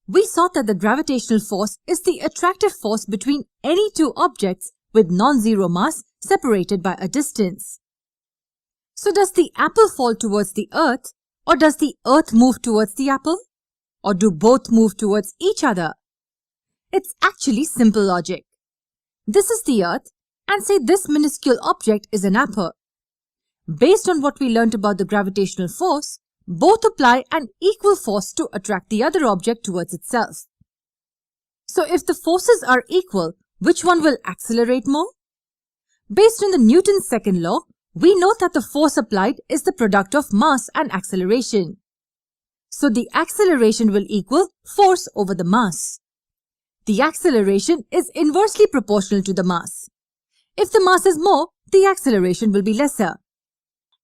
we saw that the gravitational force is the attractive force between any two objects with non-zero mass separated by a distance. So does the apple fall towards the earth, or does the earth move towards the apple? Or do both move towards each other? It's actually simple logic. This is the earth, and say this minuscule object is an apple. Based on what we learnt about the gravitational force, both apply an equal force to attract the other object towards itself. So if the forces are equal, which one will accelerate more? Based on the Newton's second law, we know that the force applied is the product of mass and acceleration. So the acceleration will equal force over the mass. The acceleration is inversely proportional to the mass. If the mass is more, the acceleration will be lesser.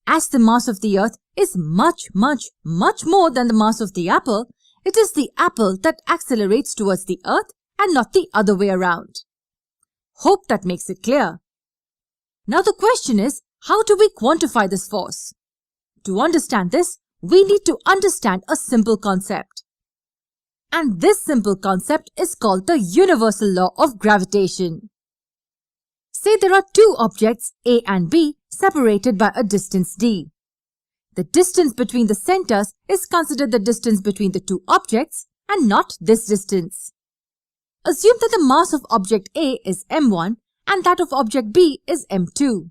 As the mass of the earth is much more than the mass of the apple, it is the apple that accelerates towards the earth and not the other way around. Hope that makes it clear. Now the question is, how do we quantify this force? To understand this, we need to understand a simple concept. And this simple concept is called the Universal Law of Gravitation. Say there are two objects A and B separated by a distance d. The distance between the centers is considered the distance between the two objects and not this distance. Assume that the mass of object A is m1 and that of object B is m2.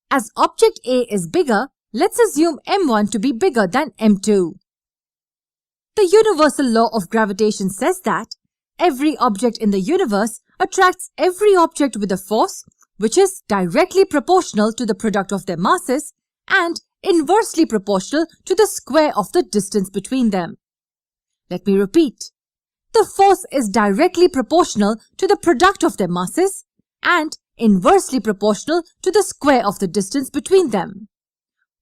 As object A is bigger, let's assume m1 to be bigger than m2. The Universal Law of Gravitation says that every object in the universe attracts every object with a force which is directly proportional to the product of their masses and inversely proportional to the square of the distance between them. Let me repeat. The force is directly proportional to the product of their masses and inversely proportional to the square of the distance between them.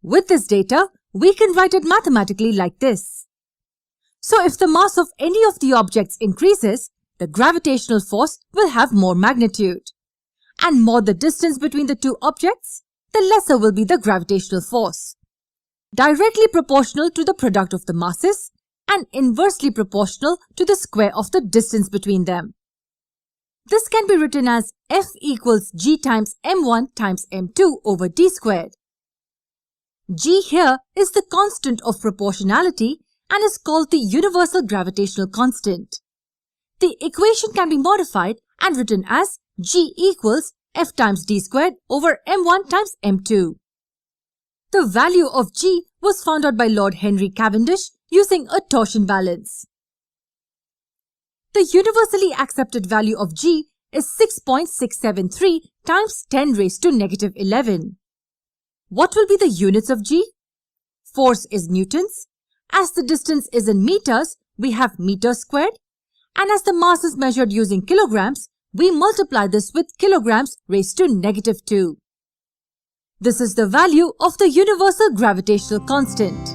With this data, we can write it mathematically like this. So if the mass of any of the objects increases, the gravitational force will have more magnitude. And more the distance between the two objects, the lesser will be the gravitational force. Directly proportional to the product of the masses and inversely proportional to the square of the distance between them. This can be written as F equals G times m1 times m2 over d squared. G here is the constant of proportionality and is called the universal gravitational constant. The equation can be modified and written as G equals F times d squared over m1 times m2. The value of G was found out by Lord Henry Cavendish using a torsion balance. The universally accepted value of G is 6.673 times 10 raised to negative 11. What will be the units of G? Force is newtons. As the distance is in meters, we have meters squared. And as the mass is measured using kilograms, we multiply this with kilograms raised to negative 2. This is the value of the universal gravitational constant.